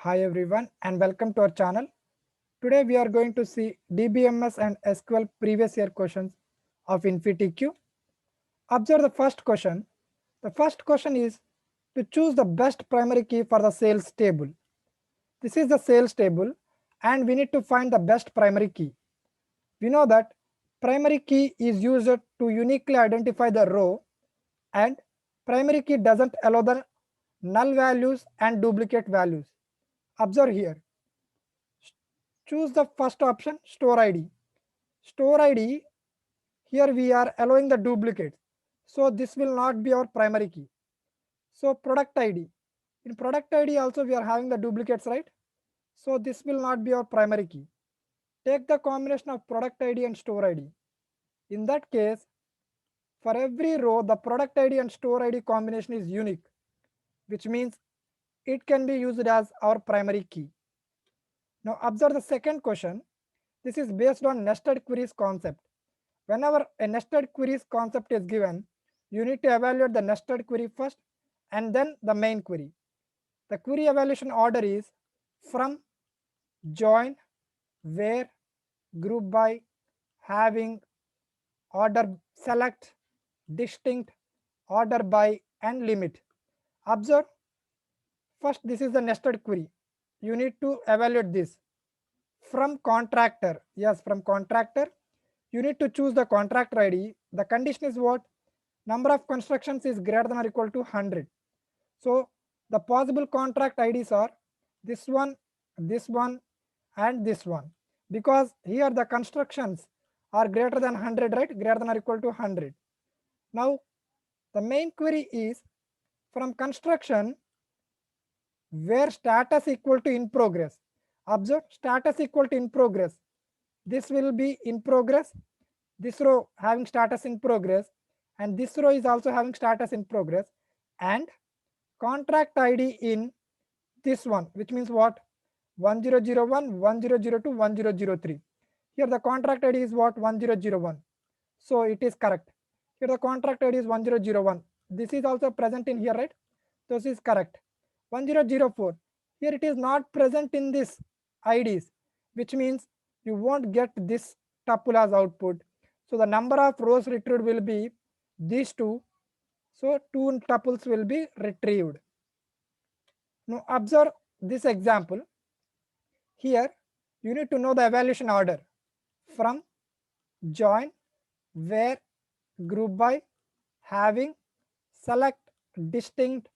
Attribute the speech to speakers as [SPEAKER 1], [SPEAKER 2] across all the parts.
[SPEAKER 1] Hi everyone and welcome to our channel. Today we are going to see DBMS and SQL previous year questions of InfyTQ. Observe the first question. The first question is to choose the best primary key for the sales table. This is the sales table and we need to find the best primary key. We know that primary key is used to uniquely identify the row and primary key doesn't allow the null values and duplicate values. Observe here. Choose the first option, store ID. Store ID, here we are allowing the duplicates. So this will not be our primary key. So product ID. In product ID also we are having the duplicates, right? So this will not be our primary key. Take the combination of product ID and store ID. In that case, for every row, the product ID and store ID combination is unique, which means it can be used as our primary key. Now observe the second question. This is based on nested queries concept. Whenever a nested queries concept is given, you need to evaluate the nested query first and then the main query. The query evaluation order is from, join, where, group by, having, order select, distinct, order by, and limit. Observe, first this is the nested query. You need to evaluate this. From contractor, yes, from contractor, you need to choose the contractor ID. The condition is what? Number of constructions is greater than or equal to 100. So the possible contract IDs are this one, and this one, because here the constructions are greater than 100, right? Greater than or equal to 100. Now the main query is from construction where status equal to in progress. Observe, status equal to in progress. This will be in progress. This row having status in progress, and this row is also having status in progress, and contract ID in this one, which means what? 1001, 1002, 1003. Here the contract ID is what? 1001. So it is correct. Here the contract ID is 1001. This is also present in here, right? This is correct. 1004. Here it is not present in this IDs, which means you won't get this tuple as output. So the number of rows retrieved will be these two. So two tuples will be retrieved. Now observe this example. Here you need to know the evaluation order from, join, where, group by, having, select, distinct,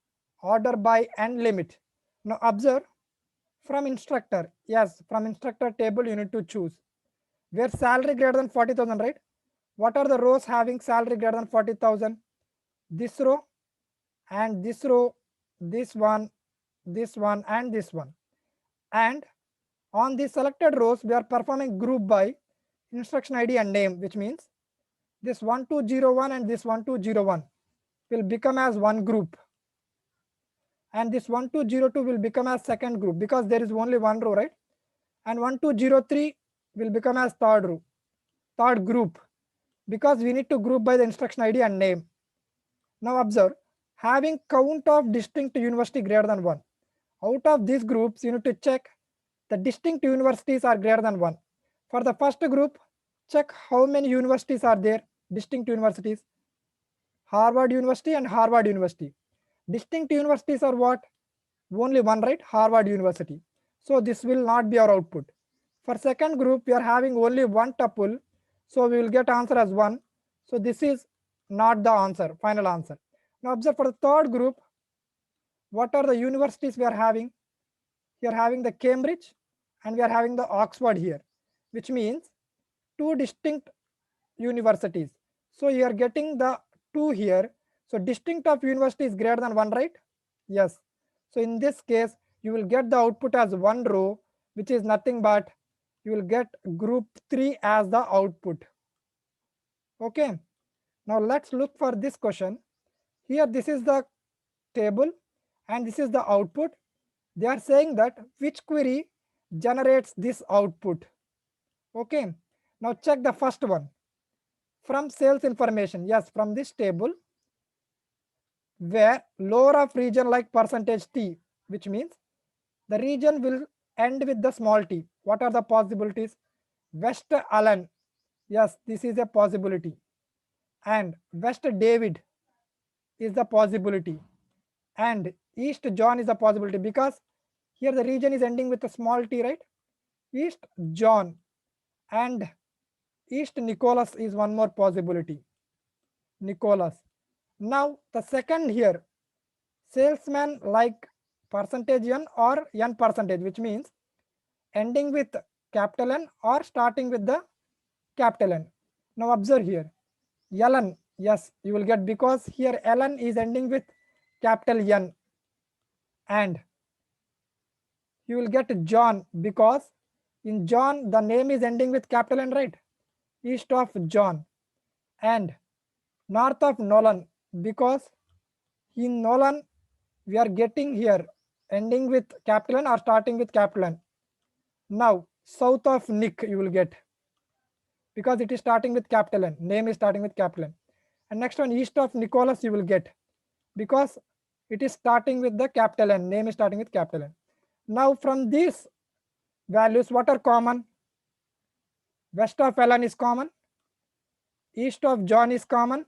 [SPEAKER 1] order by, and limit. Now observe, from instructor, yes, from instructor table you need to choose where salary greater than 40,000, right? What are the rows having salary greater than 40,000? This row and this row, this one, and this one. And on the selected rows we are performing group by instruction ID and name, which means this 1201 and this 1201 will become as one group, and this 1202 will become as second group because there is only one row, right? And 1203 will become as third group, because we need to group by the instruction ID and name. Now observe, having count of distinct university greater than 1. Out of these groups you need to check the distinct universities are greater than 1. For the first group, check how many universities are there, distinct universities. Harvard University and Harvard University. Distinct universities are what? Only one, right? Harvard University. So this will not be our output. For second group, we are having only one tuple, so we will get answer as 1. So this is not the answer, final answer. Now observe, for the third group, what are the universities we are having? We are having the Cambridge and we are having the Oxford here, which means two distinct universities. So you are getting the 2 here. So distinct of university is greater than 1, right? Yes. So in this case, you will get the output as one row, which is nothing but you will get group 3 as the output. Okay. Now let's look for this question. Here this is the table and this is the output. They are saying that which query generates this output. Okay. Now check the first one. From sales information, yes, from this table where lower of region like percentage T, which means The region will end with the small t. What are the possibilities? West Allen, yes, this is a possibility. And West David is the possibility. And East John is a possibility because here the region is ending with a small t, right? East John and East Nicholas is one more possibility. Nicholas. Now the second here, salesman like percentage n or n percentage, which means ending with capital N or starting with the capital N. Now observe here, Ln, yes, you will get because here Ln is ending with capital N, and you will get John because in John the name is ending with capital N, right? East of John, and north of Nolan because in Nolan we are getting here ending with capital N or starting with capital N. Now south of Nick you will get because it is starting with capital N, name is starting with capital N. And next one, east of Nicholas you will get because it is starting with the capital N, name is starting with capital N. Now from these values, what are common? West of Ellen is common, east of John is common,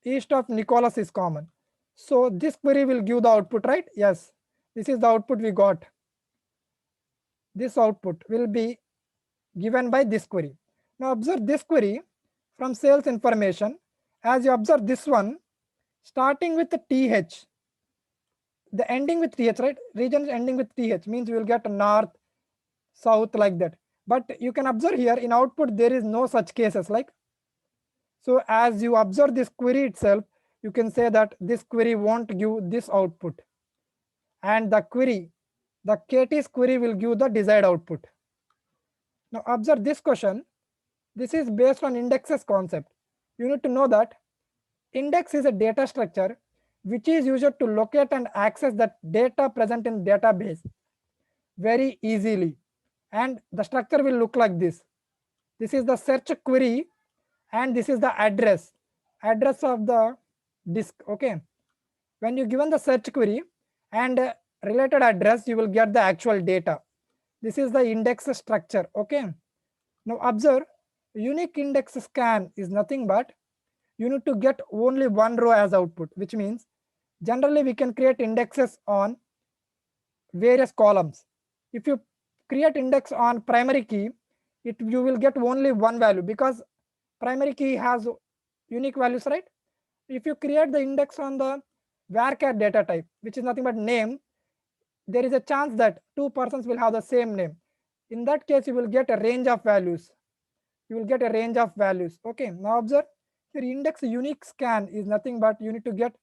[SPEAKER 1] east of Nicholas is common. So this query will give the output, right? Yes, this is the output we got. This output will be given by this query. Now observe this query from sales information. As you observe this one, starting with the TH, the ending with TH, right? Region ending with TH means you will get north, south like that. But you can observe here in output there is no such cases like. So as you observe this query itself, you can say that this query won't give this output. And the query, the KT's query will give the desired output. Now observe this question. This is based on indexes concept. You need to know that index is a data structure which is used to locate and access the data present in database very easily. And the structure will look like this. This is the search query and this is the address of the disk. Okay. When you given the search query and related address, you will get the actual data. This is the index structure. Okay. Now observe, unique index scan is nothing but you need to get only one row as output, which means generally we can create indexes on various columns. If you create index on primary key, you will get only one value because primary key has unique values, right? If you create the index on the varchar data type, which is nothing but name, there is a chance that two persons will have the same name. In that case, you will get a range of values. You will get a range of values. Okay, now observe your index unique scan is nothing but you need to get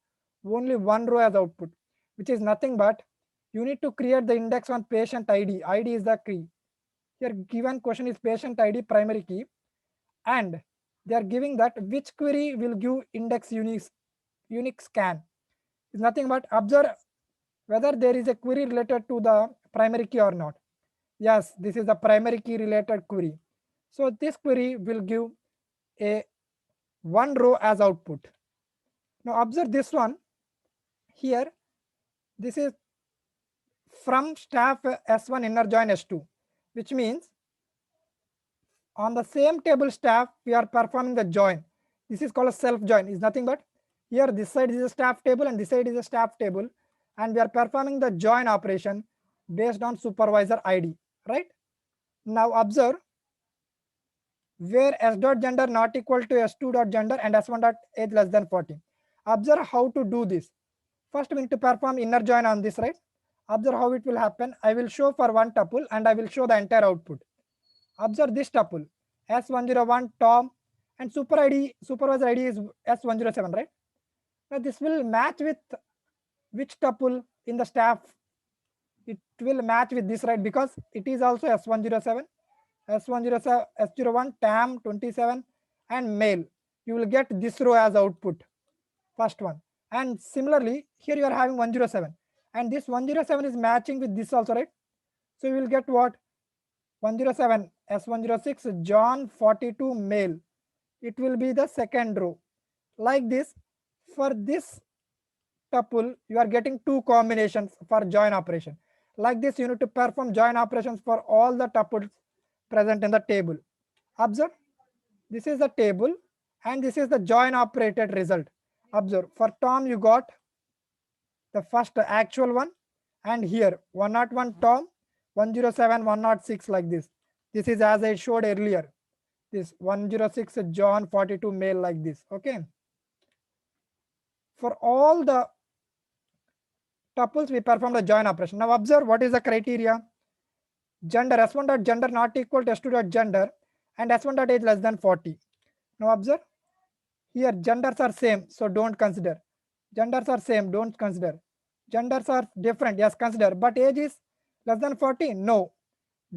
[SPEAKER 1] only one row as output, which is nothing but you need to create the index on patient ID. ID is the key. Here given question is patient ID primary key, and they are giving that which query will give index unique scan is nothing but observe whether there is a query related to the primary key or not. Yes, this is the primary key related query. So this query will give a one row as output. Now observe this one here. This is from staff S1 inner join S2, which means on the same table staff we are performing the join. This is called a self join. Is nothing but here this side is a staff table and this side is a staff table, and we are performing the join operation based on supervisor ID, right? Now observe where s dot gender not equal to s2 dot gender and s1 dot age less than 14. Observe how to do this. First we need to perform inner join on this, right? Observe how it will happen. I will show for one tuple and I will show the entire output. Observe this tuple S101 Tom and supervisor ID is S107, right? Now this will match with which tuple in the staff? It will match with this, right? Because it is also S107, S107, S01, TAM 27 and male. You will get this row as output, first one. And similarly, here you are having 107 and this 107 is matching with this also, right? So you will get what? 107 S106 John 42 male. It will be the second row. Like this, for this tuple, you are getting two combinations for join operation. Like this, you need to perform join operations for all the tuples present in the table. Observe, this is the table and this is the join operated result. Observe, for Tom you got the first actual one, and here 101 Tom, 107 106 like this. This is as I showed earlier, this 106 John, 42 male like this. Okay, for all the tuples we perform the join operation. Now observe what is the criteria. Gender, s1 dot gender not equal to s2 dot gender, and s1 dot age less than 40. Now observe, here genders are same, so don't consider. Genders are same, don't consider. Genders are different, yes, consider. But age is less than 40, no.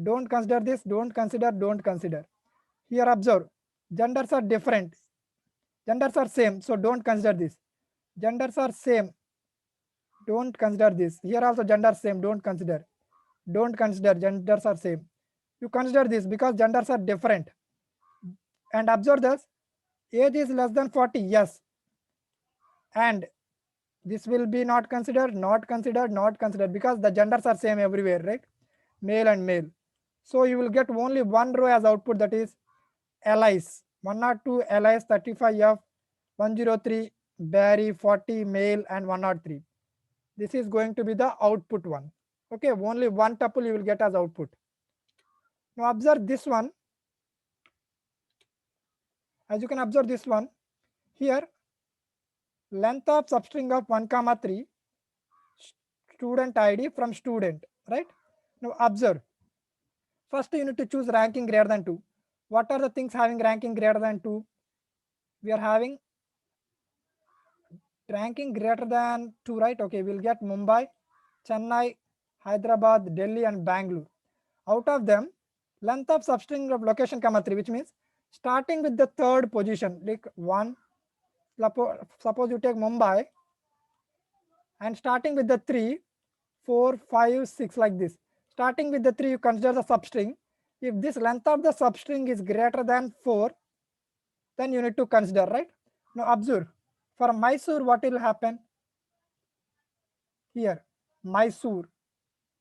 [SPEAKER 1] Don't consider this, don't consider, don't consider. Here observe, genders are different. Genders are same, so don't consider this. Genders are same, don't consider this. Here also genders same, don't consider. Don't consider, genders are same. You consider this because genders are different. And observe this, age is less than 40, yes. And this will be not considered, not considered, not considered, because the genders are same everywhere, right? Male and male. So you will get only one row as output, that is LIs. 102 LIs, 35F, 103 Barry, 40 male, and 103. This is going to be the output one. Okay, only one tuple you will get as output. Now observe this one. As you can observe this one, here length of substring of 1 comma 3, student ID from student, right? Now observe, first you need to choose ranking greater than 2. What are the things having ranking greater than 2? We are having ranking greater than 2, right? Okay, we'll get Mumbai, Chennai, Hyderabad, Delhi, and Bangalore. Out of them, length of substring of location comma 3, which means starting with the third position, like 1, suppose you take Mumbai, and starting with the 3, 4, 5, 6 like this. Starting with the 3, you consider the substring. If this length of the substring is greater than 4, then you need to consider, right? Now observe, for Mysore, what will happen? Here, Mysore,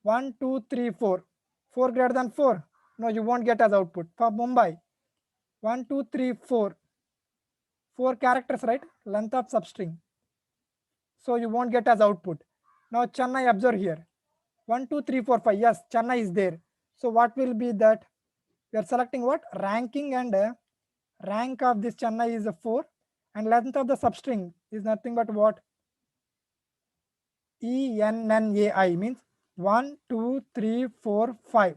[SPEAKER 1] 1, 2, 3, 4. 4 greater than 4? No, you won't get as output. For Mumbai, 1, 2, 3, 4. 4 characters, right? Length of substring. So you won't get as output. Now Chennai, observe here. 1, 2, 3, 4, 5. Yes, Chennai is there. So what will be that? We are selecting what? Ranking, and rank of this Chennai is a 4. And length of the substring is nothing but what? ENNAI, means 1, 2, 3, 4, 5.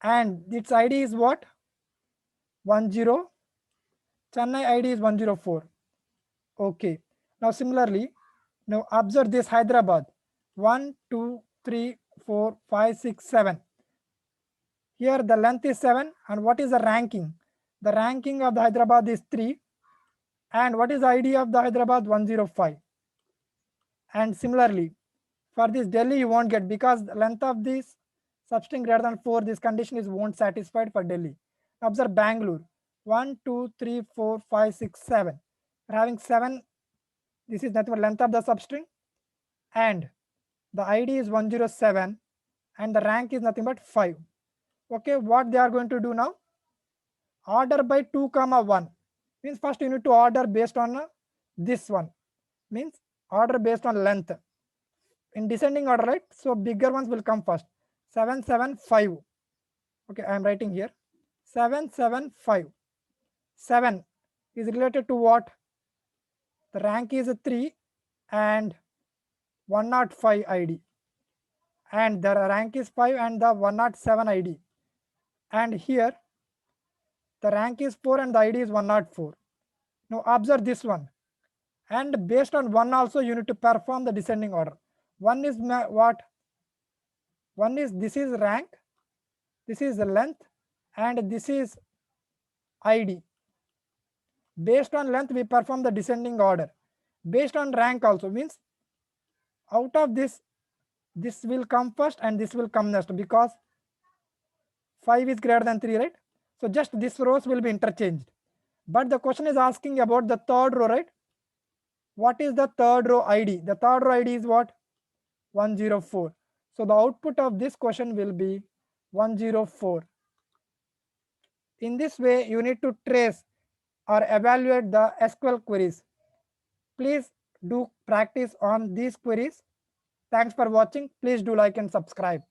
[SPEAKER 1] And its ID is what? 10. Chennai ID is 104. Okay. Now similarly, now observe this Hyderabad. 1, 2, 3, 4, 5, 6, 7. Here the length is 7. And what is the ranking? The ranking of the Hyderabad is 3. And what is the ID of the Hyderabad? 105. And similarly, for this Delhi you won't get, because the length of this substring greater than 4, this condition is won't satisfied for Delhi. Observe Bangalore. 1, 2, 3, 4, 5, 6, 7. We're having 7. This is nothing but length of the substring, and the ID is 107, and the rank is nothing but 5. Okay, what they are going to do now? Order by 2 comma 1, means first you need to order based on this one, means order based on length in descending order, right? So bigger ones will come first. 775. Okay, I am writing here 775. 7 is related to what? The rank is 3 and 105 ID, and the rank is 5 and the 107 ID, and here the rank is 4 and the ID is 104. Now observe this one, and based on 1 also you need to perform the descending order. 1 is what? 1 is, this is rank, this is the length, and this is ID. Based on length we perform the descending order. Based on rank also, means out of this will come first and this will come next, because 5 is greater than 3, right? So just these rows will be interchanged. But the question is asking about the third row, right? What is the third row ID? The third row ID is what? 104. So the output of this question will be 104. In this way, you need to trace or evaluate the SQL queries. Please do practice on these queries. Thanks for watching. Please do like and subscribe.